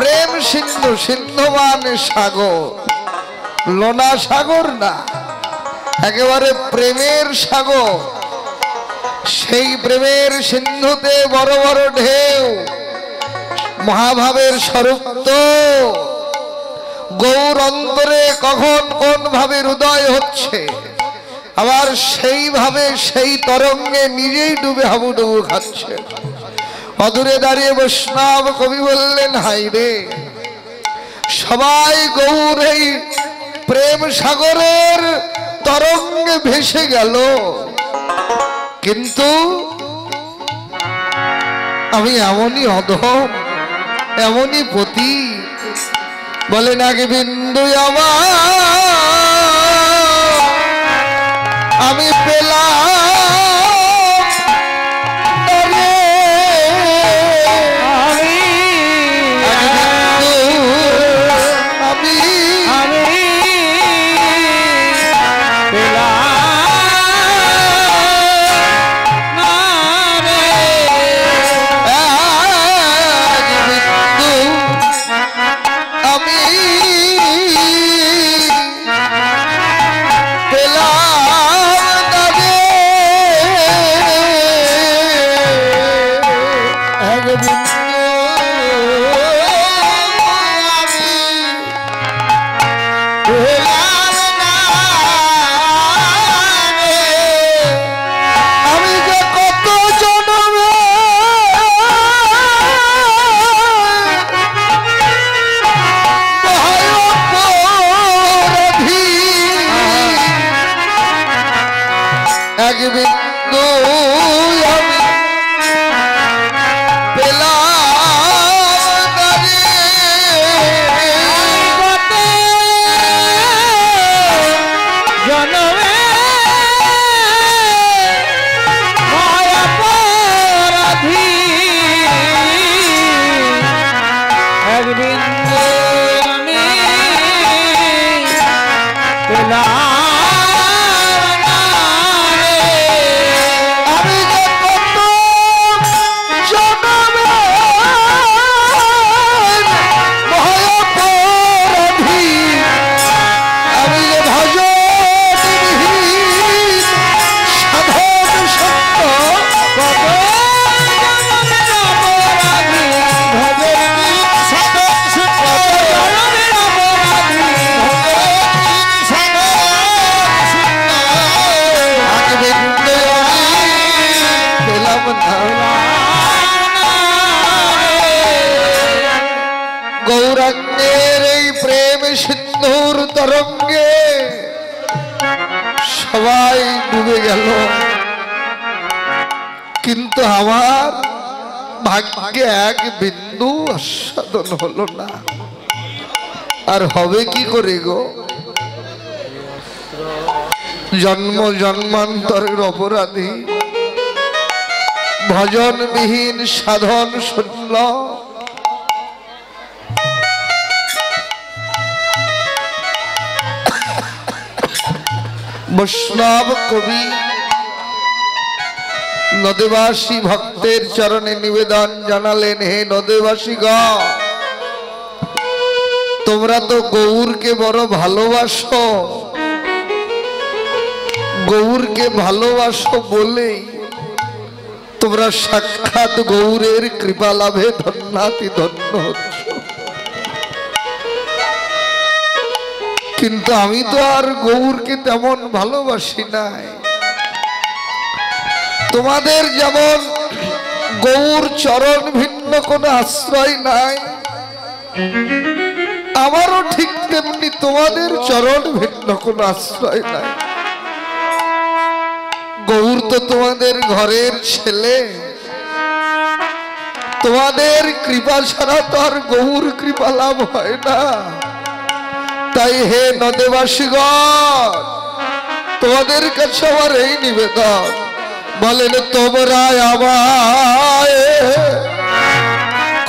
প্রেম সিন্ধু, সিন্ধু মানে সাগর, লোনা সাগর না, একেবারে প্রেমের সাগর। সেই প্রেমের সিন্ধুতে বড় বড় ঢেউ, মহাভাবের স্বরূপ তো গৌর অন্তরে কখন কোন ভাবে হৃদয় হচ্ছে, আবার সেইভাবে সেই তরঙ্গে নিজেই ডুবে হাবুডুবু খাচ্ছে। অদূরে দাঁড়িয়ে বৈষ্ণব কবি বললেন, হাই রে, সবাই গৌর এই প্রেম সাগরের তরঙ্গে ভেসে গেল, কিন্তু আমি এমনই অধম, এমনই পতি। বলেন, আগে বিন্দু আমি পেলাম গৌরাঙ্গের এই প্রেম সিন্ধুর তরঙ্গে সবাই ডুবে গেল, কিন্তু আমার ভাগ্যে এক বিন্দু আস্বাদন হলো না। আর হবে কি করে গো? জন্ম জন্মান্তরের অপরাধী, ভজনবিহীন সাধন শূন্য, বৈষ্ণব কবি নদীবাসী ভক্তের চরণে নিবেদন জানালেন, হে নদীবাসীগণ, তোমরা তো গৌরকে বড় ভালোবাসো, গৌরকে ভালোবাসো বলেই তোমরা সাক্ষাৎ গৌরের কৃপা লাভে ধন্যাতি ধন্য হচ্ছ। কিন্তু আমি তো আর গৌরকে তেমন ভালোবাসি নাই। তোমাদের যেমন গৌর চরণ ভিন্ন কোনো আশ্রয় নাই, আমারও ঠিক তেমনি তোমাদের চরণ ভিন্ন কোনো আশ্রয় নাই। গৌর তো তোমাদের ঘরের ছেলে, তোমাদের কৃপা ছাড়া তো আর গৌর কৃপা লাভ হয় না। তাই হে নদীবাসীগণ, তোমাদের কাছে আমার এই নিবেদন, বলেন তোমরা আমায়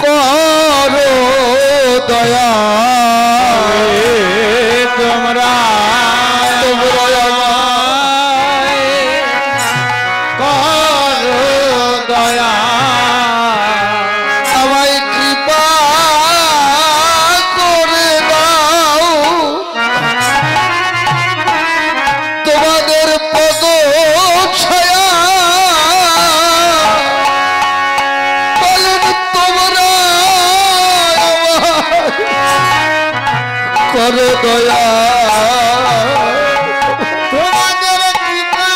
করো দয়া, তোমরা আমায় দয়া, আমায় কৃপা করো দয়া তোমাদের কৃপা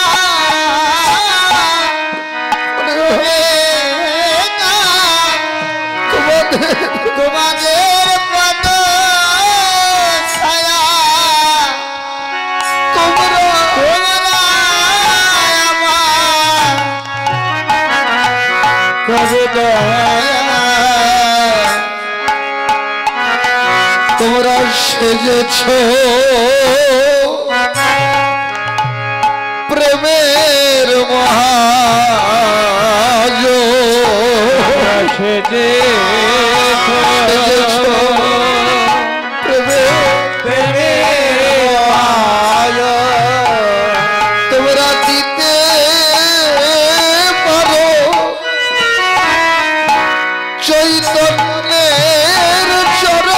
তোমাদের পদ ছায়া তোমরা করো দয়া তোমরা সেজেছ প্রেমের মহাজ সেজেছ তোমরা দিতে পারো চৈতন্যের চরণ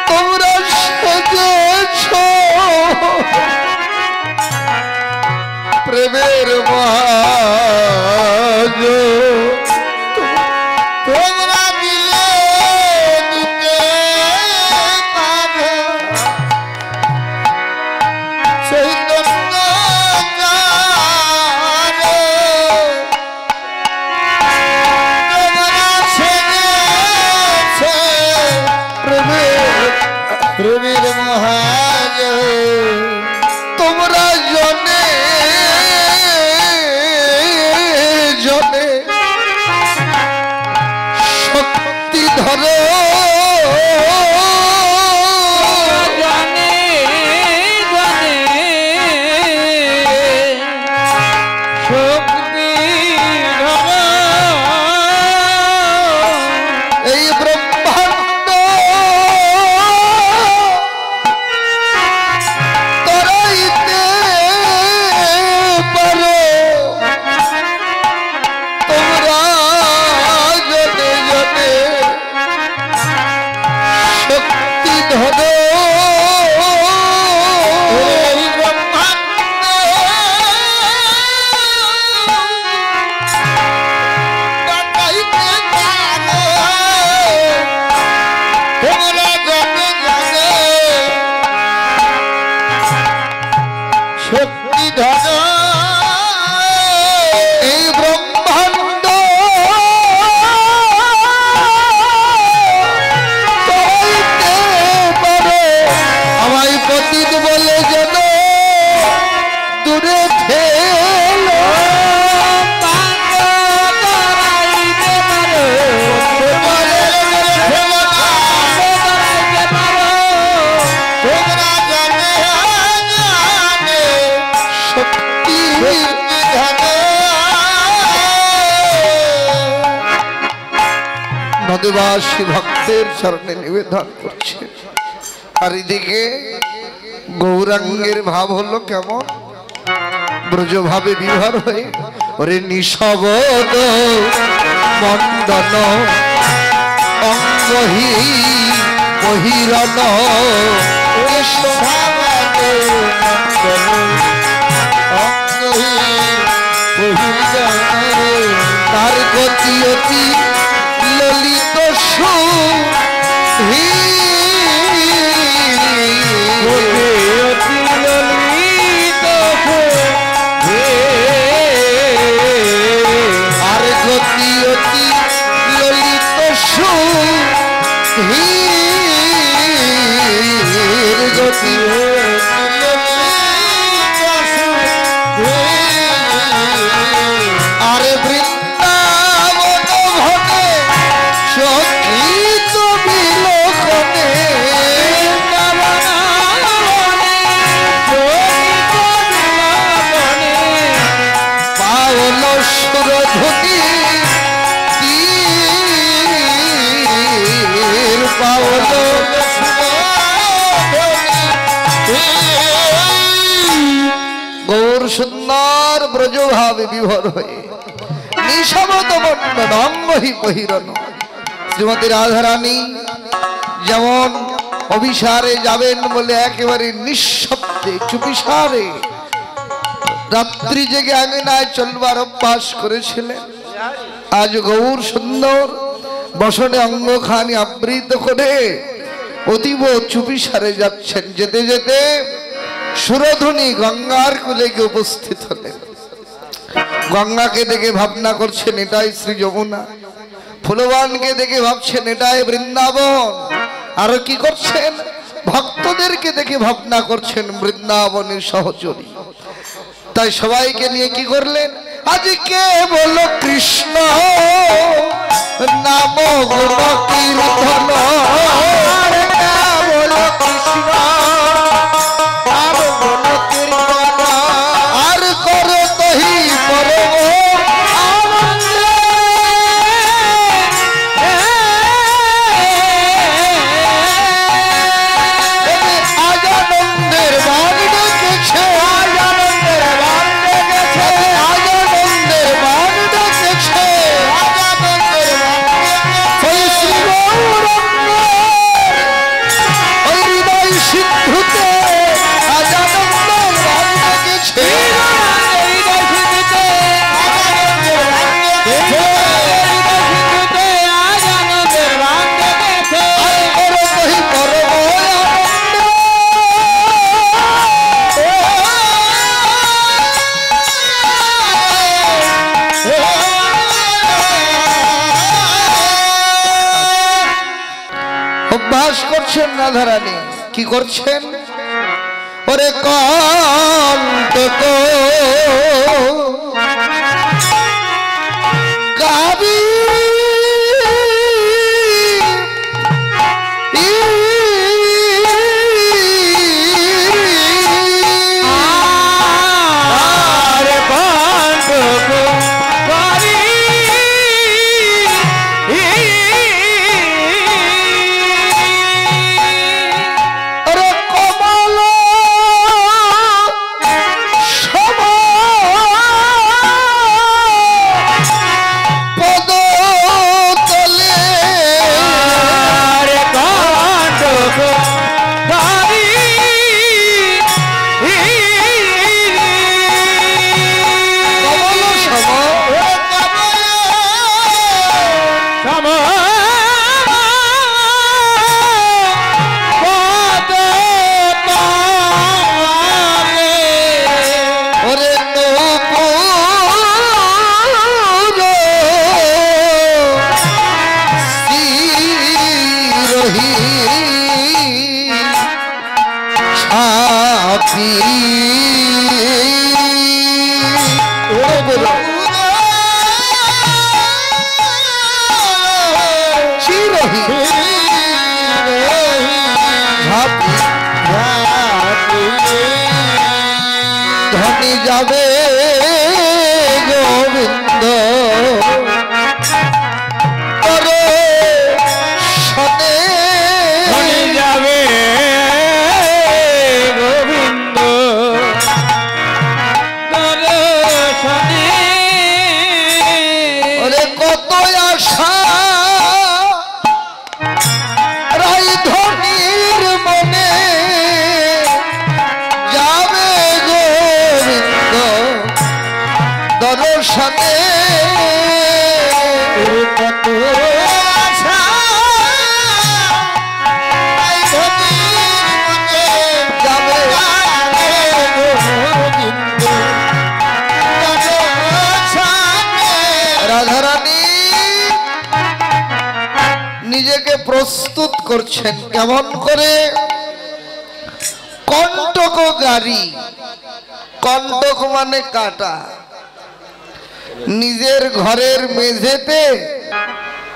তোমরা সেজেছ প্রেমের মহাজ তোমরা দিলে দিতে পারো চৈতন্য তোমরা সেজেছ প্রেমের মহাজ তোমরা জনে জনে শক্তি ধরো জানে জানে শক্তি এই ব্রহ্মাণ্ড তরাইতে পারো তোমরা জনে জনে শক্তি ধরো এই ব্রহ্মাণ্ড বাঁচাইতে পারো তোমরা জানে জানে শক্তি ধরো এই ব্রহ্মাণ্ড তরাইতে পারো আমায় পতিত বলে যেন দূরে ঠেলো শক্তি নদীবাসী ভক্তের চরণে নিবেদন করছে আর এদিকে গৌরাঙ্গের ভাব হলো কেমন ব্রজভাবে বিভার হয়ে ওরে নিশবদ মন্দন অঙ্গহি বহিরন তার গতি অতি ললিত সুধী আর গতি অতি ললিত সুধীর গতি আরে বৃন্দাবন ভটে সখিত বিলোকনে পাওল সুরধ্বনি তীর পাওল গৌর সুন্দর ব্রজভাবে বিভোর হয়ে নিশবত মন্ডন অঙ্গহি বহিরন শ্রীমতী রাধারানী যেমন অভিসারে যাবেন বলে একেবারে নিঃশব্দে চুপিসারে রাত্রি জেগে আঙিনায় চলবার অভ্যাস করেছিলেন আজ গৌর সুন্দর বসনে অঙ্গখানি আবৃত করে অতীব চুপিসারে যাচ্ছেন। যেতে যেতে সুরধুনী গঙ্গার কূলে গিয়ে উপস্থিত হলেন। গঙ্গাকে দেখে ভাবনা করছেন এটাই শ্রী যমুনা, ফুলবানকে দেখে ভাবছেন এটাই বৃন্দাবন, আর কি করছেন ভক্তদেরকে দেখে ভাবনা করছেন বৃন্দাবনের সহচরী। তাই সবাইকে নিয়ে কি করলেন, আজকে বলো কৃষ্ণ নাম গুণ কীর্তন, বলো কৃষ্ণ নাম গুণ কীর্তন, আর করো তহি পরম আনন্দের বাণ ডেকেছে, আনন্দের বাণ ডেকেছে, আনন্দের বাণ ডেকেছে, ওই শ্রী গৌরাঙ্গ ওই হৃদয় সিন্ধুতে আজ আনন্দের বাণ ডেকেছে, অভ্যাস করছেন রাধারানী। কি করছেন, ওরে কণ্টক গাবি ধনী যাবে গোবিন্দ সনে, ধনী যাবে গোবিন্দ সনে, ওরে কত আশা রাই ধনীর মনে, যাবে গোবিন্দ দর্শনে, কত আশা রাই ধনীর মনে, যাবে গোবিন্দ দর্শনে। রাধারানী নিজেকে প্রস্তুত করছেন কেমন করে, কণ্টক গাড়ি, কণ্টক মানে কাটা, নিজের ঘরের মেঝেতে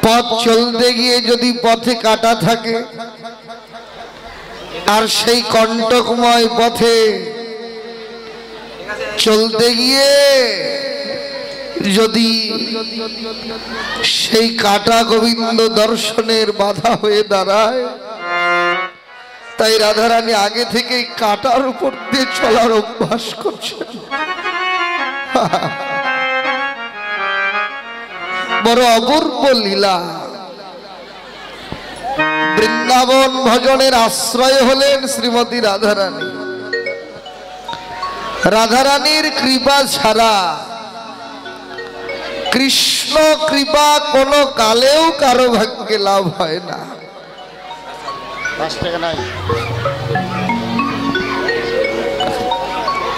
পথ চলতে গিয়ে যদি পথে কাটা থাকে, আর সেই কণ্টকময় পথে চলতে গিয়ে যদি সেই কাটা গোবিন্দ দর্শনের বাধা হয়ে দাঁড়ায়, তাই রাধারানী আগে থেকে কাটার উপর দিয়ে চলার অভ্যাস করছেন। বড় অপূর্ব লীলা। বৃন্দাবন ভজনের আশ্রয় হলেন শ্রীমতী রাধারানী। রাধারানীর কৃপা ছাড়া কৃষ্ণ কৃপা কোনো কালেও কারো ভাগ্যে লাভ হয় না।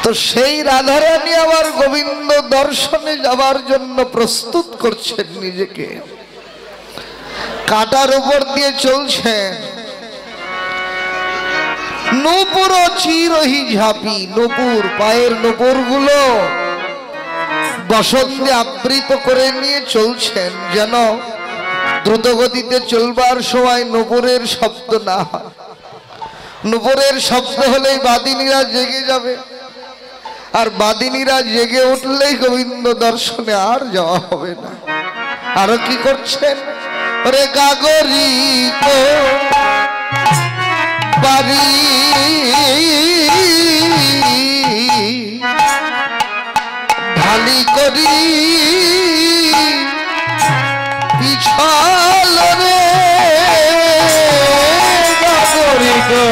তো সেই রাধারানী আবার গোবিন্দ দর্শনে যাবার জন্য প্রস্তুত করছেন নিজেকে, কাটার উপর দিয়ে চলছেন। নূপুর চিরহি ঝাঁপি, নূপুর পায়ের নূপুর গুলো বসন্তে আবৃত করে নিয়ে চলছেন, যেন দ্রুতগতিতে চলবার সময় নূপুরের শব্দ না হয়। নূপুরের শব্দ হলেই বাদিনীরা জেগে যাবে, আর বাদিনীরা জেগে উঠলেই গোবিন্দ দর্শনে আর যাওয়া হবে না। আরো কি করছেন? ওরে গাগরি তো বাড়ি ঢালি করি পিছল রে, গাগরি তো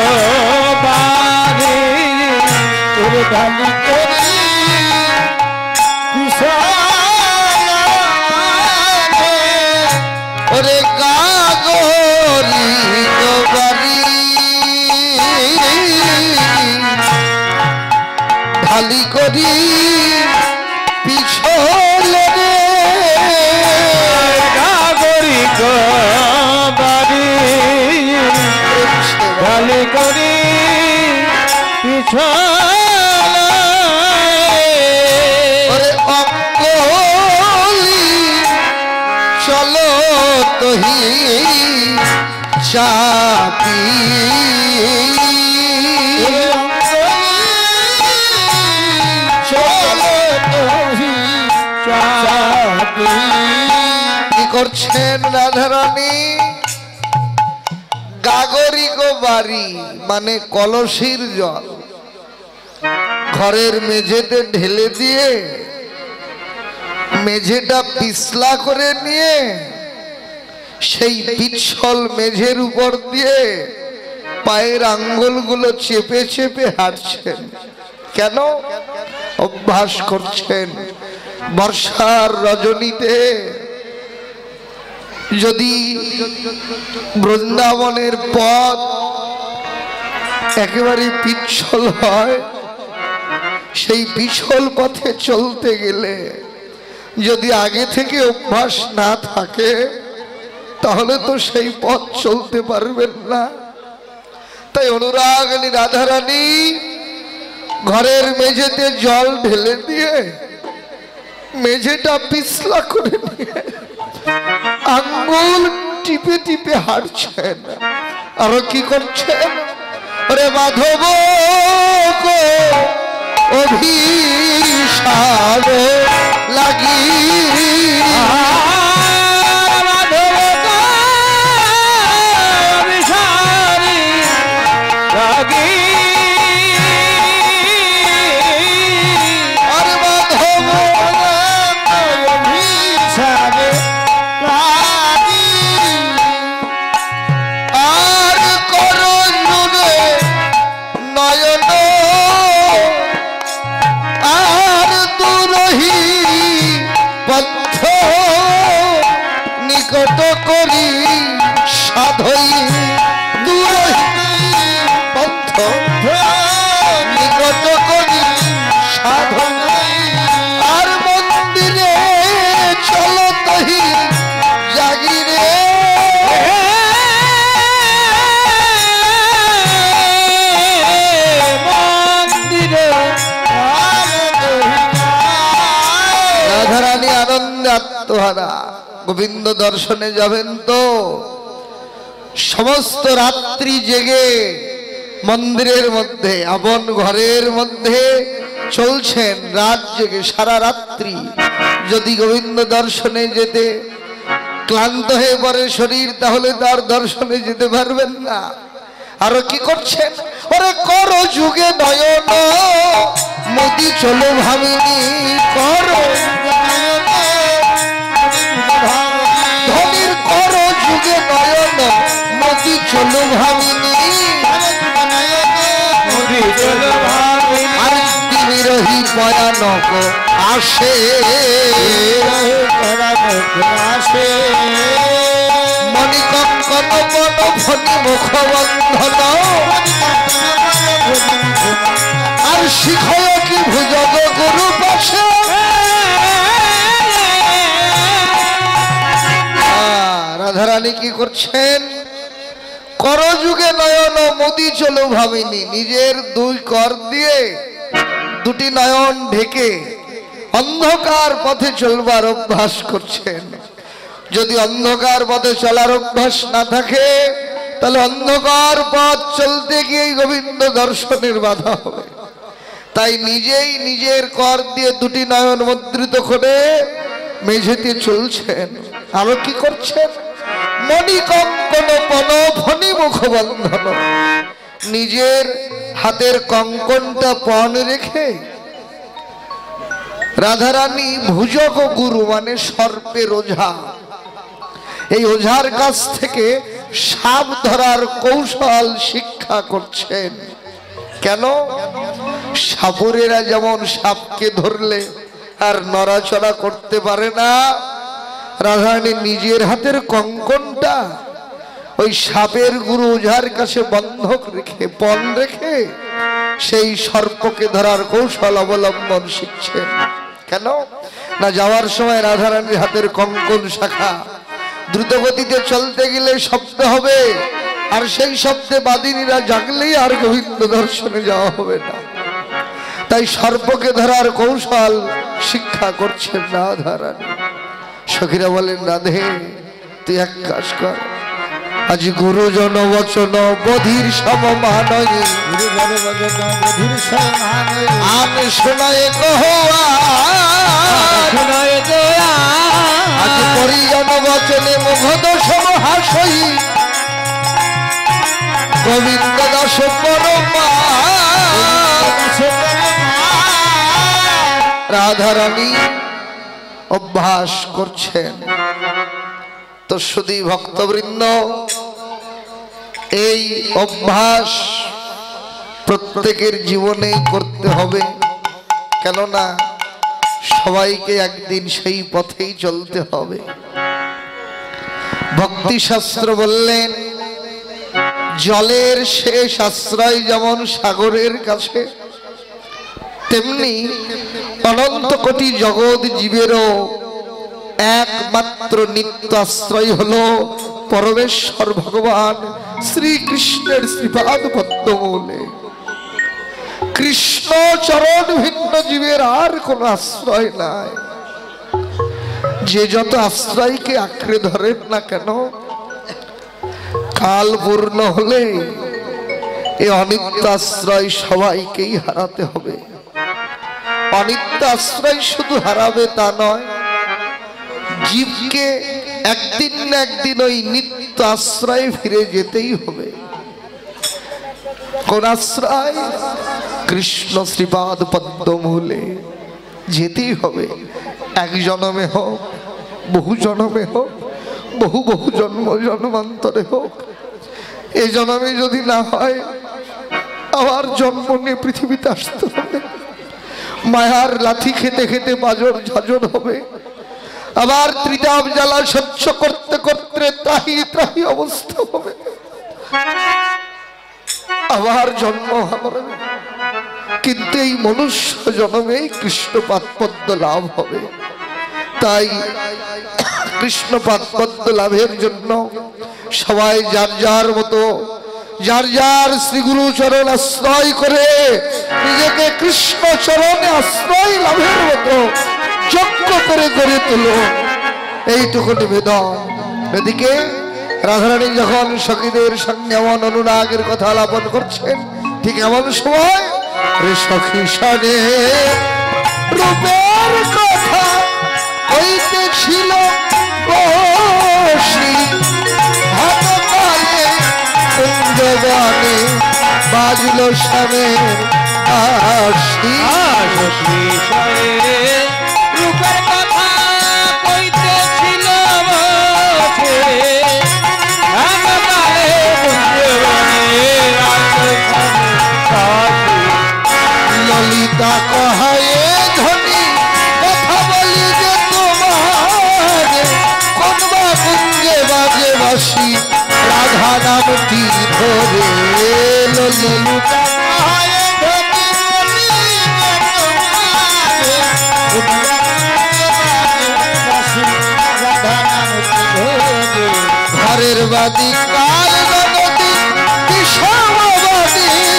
বাড়ি ঢালি করি ওরে গাগরি তো বাড়ি ঢালি করি পিছল রে, গাগরি তো বাড়ি ঢালি করি পিছল চাপি কি করছেন রাধারানী? গাগরিক বাড়ি মানে কলসির জল ঘরের মেঝেতে ঢেলে দিয়ে মেঝেটা পিছলা করে নিয়ে সেই পিছল মেঝের উপর দিয়ে পায়ের আঙ্গুলগুলো চেপে চেপে হাঁটছেন। কেন? অভ্যাস করছেন। বর্ষার রজনীতে যদি বৃন্দাবনের পথ একেবারে পিছল হয়, সেই পিছল পথে চলতে গেলে যদি আগে থেকে অভ্যাস না থাকে তাহলে তো সেই পথ চলতে পারবেন না। তাই অনুরাগিনী রাধারানী ঘরের মেঝেতে জল ঢেলে দিয়ে মেঝেটা পিছলা করে নিয়ে আঙ্গুল টিপে টিপে হাঁটছেন। আরো কি করছেন? ওরে মাধব গো অভিশাপ লাগি নিকট করি সাধই পন্থ নিকট করি সাধই আর মন্দিরে চলো তহি জাগিরে মন্দিরে রাধারানী আনন্দে আত্মহারা। গোবিন্দ দর্শনে যাবেন তো সমস্ত রাত্রি জেগে মন্দিরের মধ্যে আপন ঘরের মধ্যে চলছেন, রাত জেগে সারা রাত্রি। যদি গোবিন্দ দর্শনে যেতে ক্লান্ত হয়ে পড়ে শরীর তাহলে তার দর্শনে যেতে পারবেন না। আরো কি করছেন? ওরে করো যুগে নয়ন মোদি চলো ভামিনী করো ধনির করো যুগে নয়ন মোদি চলো ভামিনী আর বিরোহী ভয়ানক আসে আসে মণিকঙ্কন বন ফণি মুখবন্ধন আর শিখয় কি ভুজগ গুরু পাশে রাধারানী কি করছেন? করযুগে নয়ন মোদি চলো ভাবিনি, নিজের দুই কর দিয়ে দুটি নয়ন ঢেকে অন্ধকার পথে চলবার অভ্যাস করছেন। যদি অন্ধকার পথে চলার অভ্যাস না থাকে তাহলে অন্ধকার পথ চলতে গিয়ে গোবিন্দ দর্শনের বাধা হবে। তাই নিজেই নিজের কর দিয়ে দুটি নয়ন মুদ্রিত করে মেঝেতে চলছেন। আরো কি করছেন? মণিকঙ্কন পন ফণি মুখবন্ধন, নিজের হাতের কঙ্কনটা পণ রেখে রাধারানী ভুজগ গুরু মানে সর্পের ওঝা, এই ওঝার কাছ থেকে সাপ ধরার কৌশল শিক্ষা করছেন। কেন? সাপুরেরা যেমন সাপকে ধরলে আর নড়াচড়া করতে পারে না, রাধারানী নিজের হাতের কঙ্কনটা ওই সাপের গুরু ওঝার কাছে বন্ধক রেখে পণ রেখে সেই সর্পকে ধরার কৌশল অবলম্বন শিখছেন। কেন না, যাওয়ার সময় রাধারানীর হাতের কঙ্কন শাখা দ্রুতগতিতে চলতে গেলে শব্দ হবে, আর সেই শব্দে বাদিনীরা জাগলেই আর গোবিন্দ দর্শনে যাওয়া হবে না। তাই সর্পকে ধরার কৌশল শিক্ষা করছেন রাধারানী। সখীরা বলেন, রাধে তুই এক কাজ কর, আজ গুরুজন বচন বধির সমমানয় আমি শোনায় কহো আজ পরিজন বচনে মুগ্ধ সমহাসই গোবিন্দ দাস পরমা। রাধারানী অভ্যাস করছেন। তো শুধু ভক্তবৃন্দ, এই অভ্যাস প্রত্যেকের জীবনেই করতে হবে, কেননা সবাইকে একদিন সেই পথেই চলতে হবে। ভক্তি শাস্ত্র বললেন, জলের শেষ আশ্রয় যেমন সাগরের কাছে, তেমনি অনন্ত কোটি জগৎ জীবেরও একমাত্র নিত্য আশ্রয় হলো পরমেশ্বর ভগবান শ্রীকৃষ্ণের শ্রীপাদ পদ্মমূলে। কৃষ্ণ চরণ ভিন্ন জীবের আর কোন আশ্রয় নাই। যে যত আশ্রয়কে আঁকড়ে ধরেন না কেন, কাল পূর্ণ হলে এই অনিত্য আশ্রয় সবাইকেই হারাতে হবে। অনিত্য আশ্রয় শুধু হারাবে তা নয়, জীবকে একদিন না একদিন ওই নিত্য আশ্রয়ে ফিরে যেতেই হবে। কোন আশ্রয়? কৃষ্ণ শ্রীপাদ পদ্মমূলে যেতেই হবে। এক জন্মে হোক, বহু জন্মে হোক, বহু বহু জন্ম জন্মান্তরে হোক। এই জন্মে যদি না হয়, আবার জন্ম নিয়ে পৃথিবীতে আসতে হবে। মায়ার লাঠি খেতে খেতে বাজর ঝাজর হবে, আবার ত্রিতাপ জ্বালা সহ্য করতে করতে ত্রাহি ত্রাহি অবস্থা হবে, আবার জন্ম হবে। কিন্তু এই মনুষ্য জন্মেই কৃষ্ণপাদ পদ্ম লাভ হবে। তাই কৃষ্ণপাদ পদ্ম লাভের জন্য সবাই যার যার মতো যার যার শ্রীগুরু চরণ আশ্রয় করে নিজেকে কৃষ্ণ চরণে আশ্রয় লাভের মতো যজ্ঞ করে গড়ে তোলো, এইটুকু নিবেদন। এদিকে রাধারানী যখন সখীদের সঙ্গে এমন অনুরাগের কথা আলাপন করছেন, ঠিক এমন সময় সখী সনে রূপের কথা হইতেছিল বসি, হাততালে কুঞ্জবনে বাজল স্বামীর আসি। রূপের কথা কইতেছিল বসে, হাততালে কুঞ্জবনে ললিতা কহায়ে ধনী হইলে ঘরের বাদী কাল নদী বিষমবাদিনী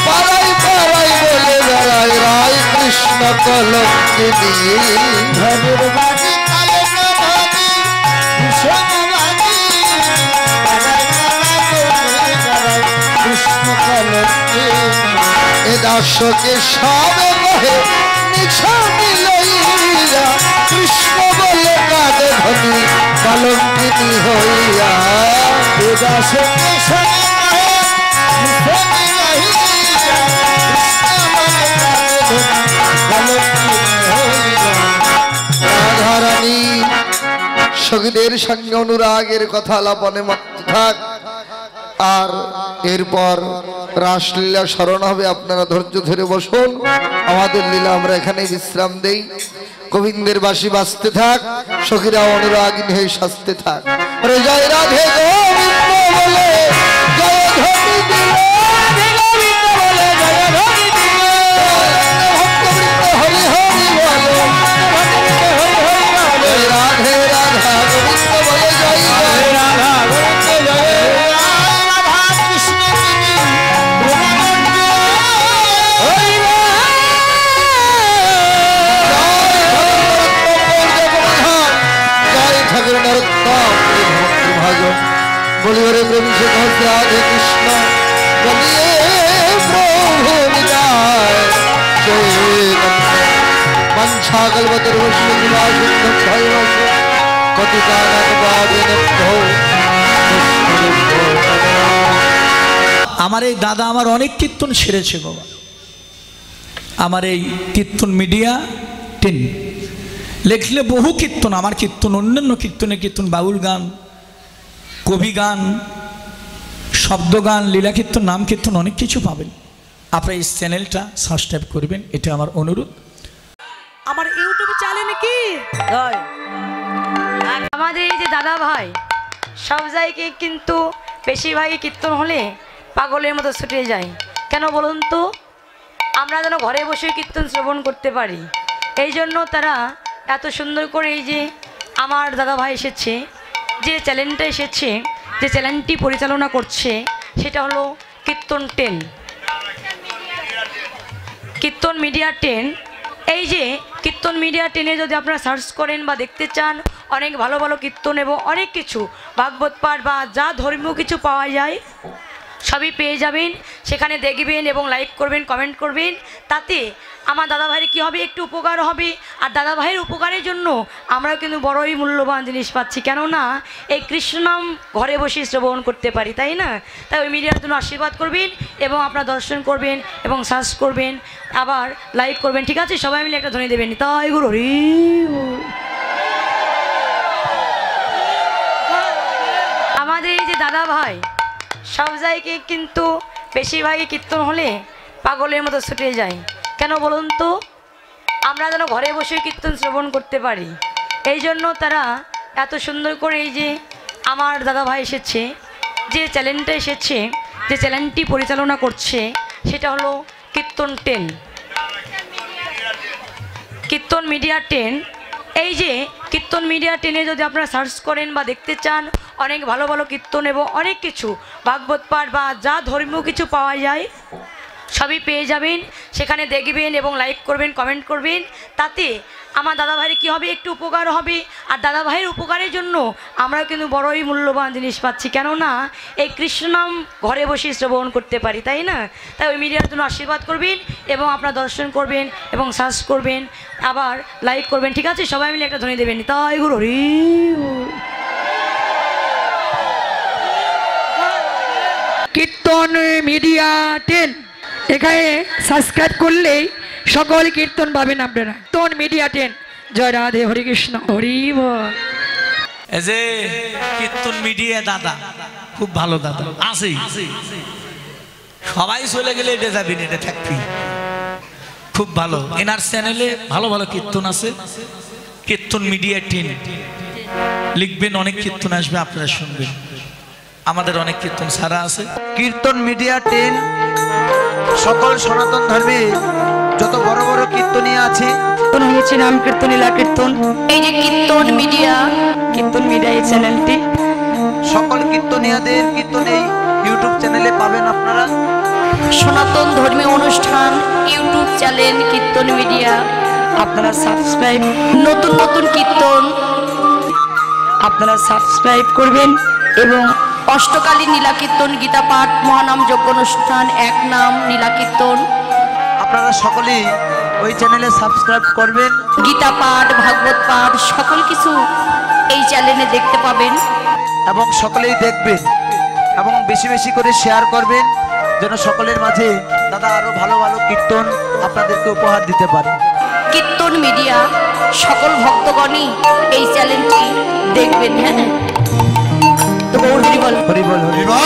পাড়াই পাড়াই বলে বেড়ায় রায় কৃষ্ণ কলঙ্কিনী ঘরের বাড়ি কালে নদী বিষমবাদী কৃষ্ণ কলঙ্কিনী এ দাসকে সবে কহে নিছানি লইয়া কৃষ্ণ বলে কাঁদে ধনী কলঙ্কিনী হইয়া এ দাসকে সবে কহে নিছানি লইয়া কৃষ্ণ বলে কাঁদে ধনী কলঙ্কিনী হইয়া। রাধারানী সখীদের সঙ্গে অনুরাগের কথা আলাপনে মত্ত থাক। আর এরপর রাসলীলা স্মরণ হবে। আপনারা ধৈর্য ধরে বসুন, আমাদের লীলা আমরা এখানে বিশ্রাম দেই। গোবিন্দের বাঁশি বাজতে থাক, সখীরা অনুরাগিনী হয়ে সাজতে থাক। আরে জয় রাধে গোবিন্দ বলে জয় ধ্বনি দিল, গোবিন্দ বলে জয় ধ্বনি দিল, ভক্তবৃন্দ হরি হরি বলে জয় রাধে রাধা গোবিন্দ বলে জয় জয় রাধা গোবিন্দ জয় बोली हरे प्रभु से कहते राधे कृष्ण बोलिए प्रभु निताय जय मंछा कल्पतर আমার এই দাদা আমার অনেক কীর্তন সেরেছে বাবা। আমার এই কীর্তন মিডিয়া 10 লিখলে বহু কীর্তন, আমার কীর্তন অন্যান্য কীর্তনের কীর্তন, বাউল গান, কবি গান, শব্দ গান, লীলা কীর্তন, নাম কীর্তন অনেক কিছু পাবেন। আপনারা এই চ্যানেলটা সাবস্ক্রাইব করবেন, এটা আমার অনুরোধ। আমার ইউটিউব চ্যানেল কি আমাদের এই যে দাদা ভাই সব জায়গায় কিন্তু বেশিরভাগই কীর্তন হলে পাগলের মতো ছুটে যায়। কেন বলুন তো? আমরা যেন ঘরে বসে কীর্তন শ্রবণ করতে পারি, এই জন্য তারা এত সুন্দর করে এই যে আমার দাদা ভাই এসেছে, যে চ্যানেলটা এসেছে, যে চ্যানেলটি পরিচালনা করছে সেটা হলো কীর্তন 10, কীর্তন মিডিয়া 10। এই যে কীর্তন মিডিয়া 10-এ যদি আপনারা সার্চ করেন বা দেখতে চান, অনেক ভালো ভালো কীর্তন এবং অনেক কিছু ভাগবত পাঠ বা যা ধর্মীয় কিছু পাওয়া যায় সবই পেয়ে যাবেন। সেখানে দেখবেন এবং লাইক করবেন, কমেন্ট করবেন, তাতে আমার দাদা ভাইয়ের কী হবে, একটু উপকার হবে। আর দাদা ভাইয়ের উপকারের জন্য আমরা কিন্তু বড়ই মূল্যবান জিনিস পাচ্ছি, কেননা এই কৃষ্ণ নাম ঘরে বসে শ্রবণ করতে পারি, তাই না? তাই ওই মিডিয়ার জন্য আশীর্বাদ করবেন এবং আপনারা দর্শন করবেন এবং সার্চ করবেন, আবার লাইক করবেন, ঠিক আছে? সবাই মিলে একটা ধ্বনি দেবেন, তাই গুরু হরি বল। আমাদের এই যে দাদা ভাই সব জায়গায় কিন্তু বেশিরভাগই কীর্তন হলে পাগলের মতো ছুটে যায়। কেন বলুন তো? আমরা যেন ঘরে বসে কীর্তন শ্রবণ করতে পারি, এই জন্য তারা এত সুন্দর করে এই যে আমার দাদা ভাই এসেছে, যে চ্যানেলটা এসেছে, যে চ্যানেলটি পরিচালনা করছে সেটা হলো কীর্তন 10, কীর্তন মিডিয়া 10। এই যে কীর্তন মিডিয়া 10-এ যদি আপনারা সার্চ করেন বা দেখতে চান, অনেক ভালো ভালো কীর্তন এবং অনেক কিছু ভাগবত পাঠ বা যা ধর্মীয় কিছু পাওয়া যায় সবই পেয়ে যাবেন। সেখানে দেখবেন এবং লাইক করবেন, কমেন্ট করবেন, তাতে আমার দাদা ভাইয়ের কী হবে, একটু উপকার হবে। আর দাদা ভাইয়ের উপকারের জন্য আমরা কিন্তু বড়ই মূল্যবান জিনিস পাচ্ছি, কেননা এই কৃষ্ণ নাম ঘরে বসে শ্রবণ করতে পারি, তাই না? তাই ওই মিডিয়ার জন্য আশীর্বাদ করবেন এবং আপনারা দর্শন করবেন এবং সার্চ করবেন, আবার লাইক করবেন, ঠিক আছে? সবাই মিলে একটা ধ্বনি দেবেন, তাই গুরু হরি বল। কীর্তন মিডিয়া 10 এখানে সাবস্ক্রাইব করলেই সকল কীর্তন পাবেন আপনারা। কীর্তন মিডিয়া 10। জয় রাধে, হরে কৃষ্ণ, হরি বল। এই যে কীর্তন মিডিয়া দাদা খুব ভালো দাদা আছে, সবাই চলে গেলে এটা যাবেন, এটা থাকবি, খুব ভালো। এনার চ্যানেলে ভালো ভালো কীর্তন আছে, কীর্তন মিডিয়া 10 লিখবেন, অনেক কীর্তন আসবে, আপনারা শুনবেন। আমাদের অনেক কীর্তন সারা আছে। কীর্তন মিডিয়া 10 সকল সনাতন ধর্মে যত বড় বড় কীর্তনীয় আছে, কীর্তন হয়েছে নাম কীর্তন লীলা কীর্তন। এই যে কীর্তন মিডিয়া এই চ্যানেলটি সকল কীর্তনীয়দের কীর্তন এই ইউটিউব চ্যানেলে পাবেন আপনারা। সনাতন ধর্মীয় অনুষ্ঠান ইউটিউব চ্যানেল কীর্তন মিডিয়া, আপনারা সাবস্ক্রাইব নতুন নতুন কীর্তন সাবস্ক্রাইব করবেন এবং অষ্টকালীন নীলা কীর্তন, গীতা পাঠ, মহানাম যজ্ঞ অনুষ্ঠান, এক নাম নীলা কীর্তন, আপনারা সকলেই ওই চ্যানেলে সাবস্ক্রাইব করবেন। গীতা পাঠ, ভাগবত পাঠ সকল কিছু এই চ্যানেলে দেখতে পাবেন। এবং সকলেই দেখবেন এবং বেশি বেশি করে শেয়ার করবেন, যেন সকলের মাঝে দাদা আরো ভালো ভালো কীর্তন আপনাদেরকে উপহার দিতে পারে। কীর্তন মিডিয়া সকল ভক্তগণই এই চ্যানেলটি দেখবেন। হ্যাঁ, তো গৌর হরি বল। হরি বল, হরি বল।